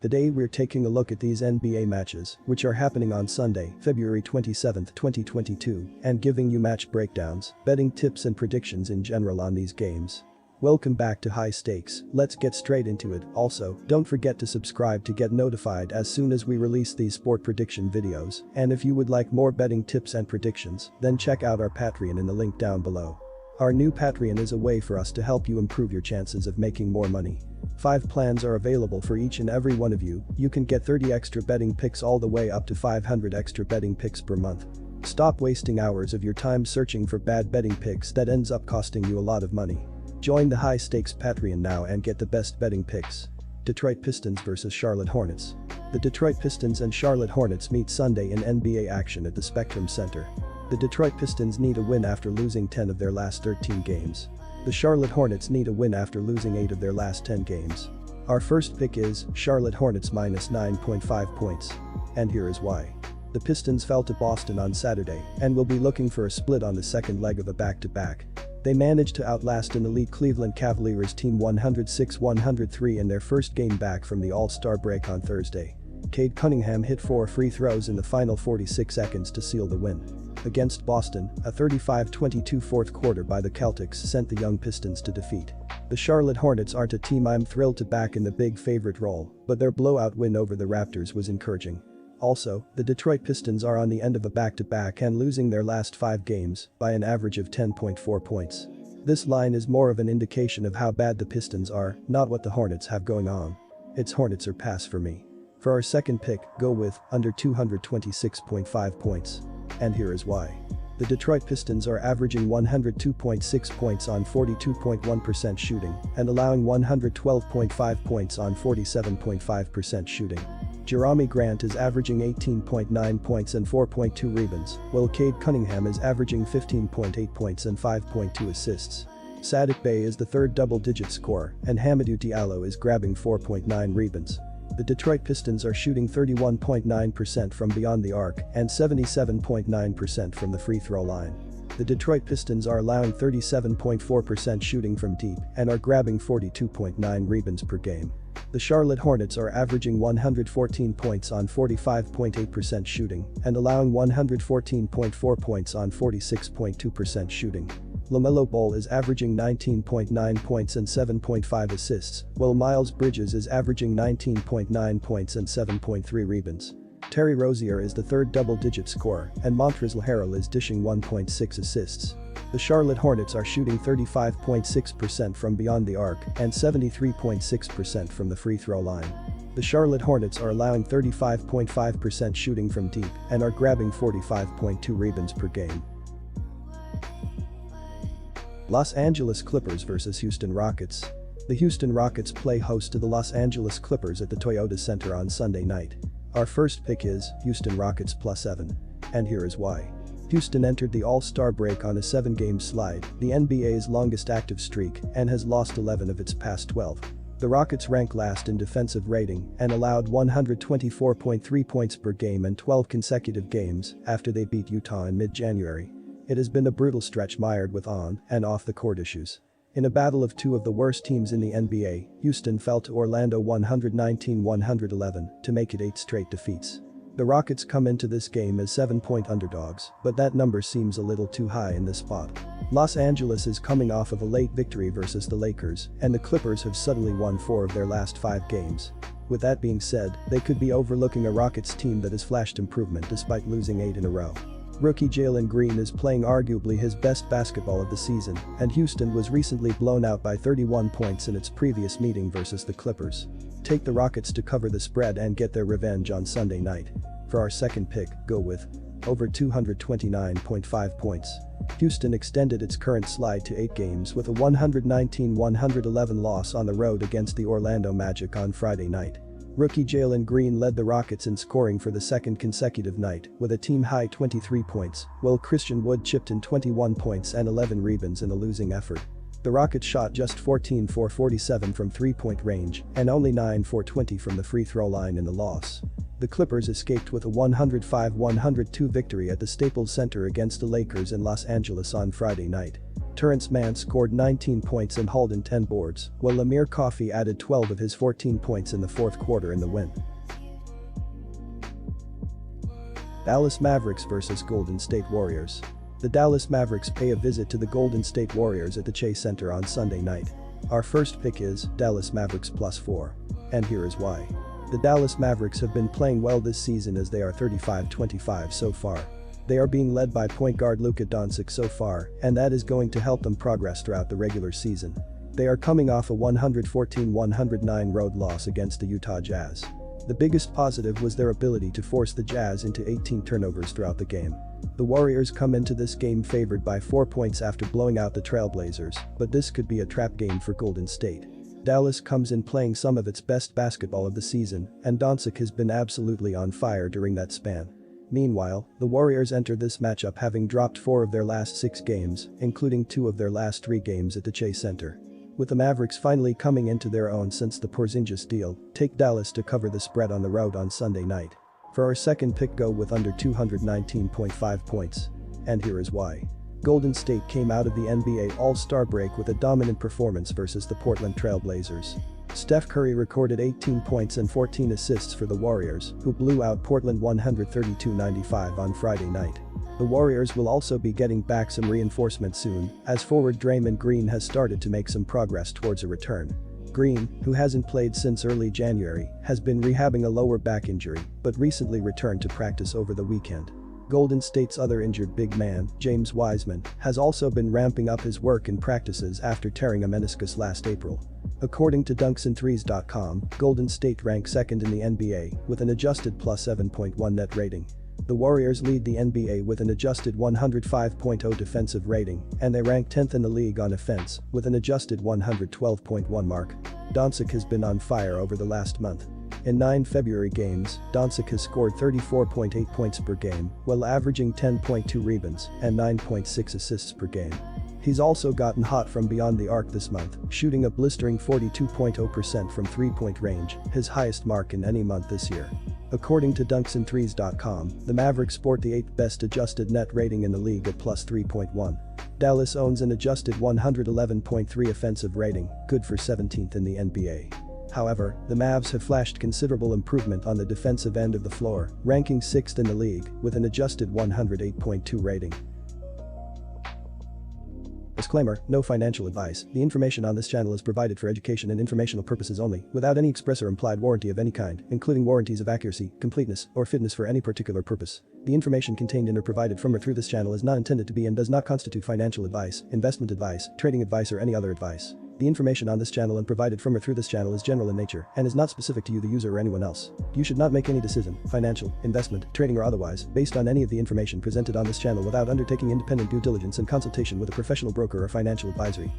Today we're taking a look at these NBA matches, which are happening on Sunday, February 27, 2022, and giving you match breakdowns, betting tips and predictions in general on these games. Welcome back to High Stakes, let's get straight into it. Also, don't forget to subscribe to get notified as soon as we release these sport prediction videos, and if you would like more betting tips and predictions, then check out our Patreon in the link down below. Our new Patreon is a way for us to help you improve your chances of making more money. 5 plans are available for each and every one of you. You can get 30 extra betting picks all the way up to 500 extra betting picks per month. Stop wasting hours of your time searching for bad betting picks that ends up costing you a lot of money. Join the High Stakes Patreon now and get the best betting picks. Detroit Pistons vs Charlotte Hornets. The Detroit Pistons and Charlotte Hornets meet Sunday in NBA action at the Spectrum Center. The Detroit Pistons need a win after losing 10 of their last 13 games. The Charlotte Hornets need a win after losing 8 of their last 10 games. Our first pick is Charlotte Hornets minus 9.5 points. And here is why. The Pistons fell to Boston on Saturday and will be looking for a split on the second leg of a back-to-back. They managed to outlast an elite Cleveland Cavaliers team 106-103 in their first game back from the All-Star break on Thursday. Cade Cunningham hit 4 free throws in the final 46 seconds to seal the win. Against Boston, a 35-22 fourth quarter by the Celtics sent the young Pistons to defeat. The Charlotte Hornets aren't a team I'm thrilled to back in the big favorite role, but their blowout win over the Raptors was encouraging. Also, the Detroit Pistons are on the end of a back-to-back and losing their last 5 games by an average of 10.4 points. This line is more of an indication of how bad the Pistons are, not what the Hornets have going on. It's Hornets or pass for me. For our second pick, go with under 226.5 points. And here is why. The Detroit Pistons are averaging 102.6 points on 42.1% shooting and allowing 112.5 points on 47.5% shooting. Jerami Grant is averaging 18.9 points and 4.2 rebounds, while Cade Cunningham is averaging 15.8 points and 5.2 assists. Saddiq Bey is the third double-digit scorer, and Hamidou Diallo is grabbing 4.9 rebounds. The Detroit Pistons are shooting 31.9% from beyond the arc and 77.9% from the free throw line. The Detroit Pistons are allowing 37.4% shooting from deep and are grabbing 42.9 rebounds per game. The Charlotte Hornets are averaging 114 points on 45.8% shooting and allowing 114.4 points on 46.2% shooting. LaMelo Ball is averaging 19.9 points and 7.5 assists, while Miles Bridges is averaging 19.9 points and 7.3 rebounds. Terry Rozier is the third double-digit scorer, and Montrezl Harrell is dishing 1.6 assists. The Charlotte Hornets are shooting 35.6% from beyond the arc and 73.6% from the free throw line. The Charlotte Hornets are allowing 35.5% shooting from deep and are grabbing 45.2 rebounds per game. Los Angeles Clippers vs Houston Rockets. The Houston Rockets play host to the Los Angeles Clippers at the Toyota Center on Sunday night. Our first pick is Houston Rockets +7. And here is why. Houston entered the All-Star break on a 7-game slide, the NBA's longest active streak, and has lost 11 of its past 12. The Rockets rank last in defensive rating and allowed 124.3 points per game in 12 consecutive games after they beat Utah in mid-January. It has been a brutal stretch mired with on- and off-the-court issues. In a battle of 2 of the worst teams in the NBA, Houston fell to Orlando 119-111 to make it 8 straight defeats. The Rockets come into this game as 7-point underdogs, but that number seems a little too high in this spot. Los Angeles is coming off of a late victory versus the Lakers, and the Clippers have suddenly won 4 of their last 5 games. With that being said, they could be overlooking a Rockets team that has flashed improvement despite losing 8 in a row. Rookie Jalen Green is playing arguably his best basketball of the season, and Houston was recently blown out by 31 points in its previous meeting versus the Clippers. Take the Rockets to cover the spread and get their revenge on Sunday night. For our second pick, go with over 229.5 points. Houston extended its current slide to 8 games with a 119-111 loss on the road against the Orlando Magic on Friday night. Rookie Jalen Green led the Rockets in scoring for the second consecutive night with a team-high 23 points, while Christian Wood chipped in 21 points and 11 rebounds in a losing effort. The Rockets shot just 14 for 47 from three-point range and only 9 for 20 from the free throw line in the loss. The Clippers escaped with a 105-102 victory at the Staples Center against the Lakers in Los Angeles on Friday night. Terrence Mann scored 19 points and hauled in 10 boards, while Amir Coffey added 12 of his 14 points in the fourth quarter in the win. Dallas Mavericks vs Golden State Warriors. The Dallas Mavericks pay a visit to the Golden State Warriors at the Chase Center on Sunday night. Our first pick is Dallas Mavericks +4. And here is why. The Dallas Mavericks have been playing well this season as they are 35-25 so far. They are being led by point guard Luka Doncic so far, and that is going to help them progress throughout the regular season. They are coming off a 114-109 road loss against the Utah Jazz. The biggest positive was their ability to force the Jazz into 18 turnovers throughout the game. The Warriors come into this game favored by 4 points after blowing out the Trailblazers, but this could be a trap game for Golden State. Dallas comes in playing some of its best basketball of the season, and Doncic has been absolutely on fire during that span. Meanwhile, the Warriors enter this matchup having dropped 4 of their last 6 games, including 2 of their last 3 games at the Chase Center. With the Mavericks finally coming into their own since the Porzingis deal, take Dallas to cover the spread on the road on Sunday night. For our second pick, go with under 219.5 points. And here is why. Golden State came out of the NBA All-Star break with a dominant performance versus the Portland Trail Blazers. Steph Curry recorded 18 points and 14 assists for the Warriors, who blew out Portland 132-95 on Friday night. The Warriors will also be getting back some reinforcement soon, as forward Draymond Green has started to make some progress towards a return. Green, who hasn't played since early January, has been rehabbing a lower back injury, but recently returned to practice over the weekend. Golden State's other injured big man, James Wiseman, has also been ramping up his work in practices after tearing a meniscus last April. According to dunksandthrees.com, Golden State ranks second in the NBA with an adjusted +7.1 net rating. The Warriors lead the NBA with an adjusted 105.0 defensive rating, and they rank 10th in the league on offense with an adjusted 112.1 mark. Doncic has been on fire over the last month. In 9 February games, Doncic has scored 34.8 points per game, while averaging 10.2 rebounds and 9.6 assists per game. He's also gotten hot from beyond the arc this month, shooting a blistering 42.0% from three-point range, his highest mark in any month this year. According to dunksandthrees.com, the Mavericks sport the 8th best adjusted net rating in the league at +3.1. Dallas owns an adjusted 111.3 offensive rating, good for 17th in the NBA. However, the Mavs have flashed considerable improvement on the defensive end of the floor, ranking 6th in the league with an adjusted 108.2 rating. Disclaimer, no financial advice. The information on this channel is provided for education and informational purposes only, without any express or implied warranty of any kind, including warranties of accuracy, completeness, or fitness for any particular purpose. The information contained in or provided from or through this channel is not intended to be and does not constitute financial advice, investment advice, trading advice, or any other advice. The information on this channel and provided from or through this channel is general in nature and is not specific to you, the user, or anyone else. You should not make any decision, financial, investment, trading, or otherwise, based on any of the information presented on this channel without undertaking independent due diligence and consultation with a professional broker or financial advisory.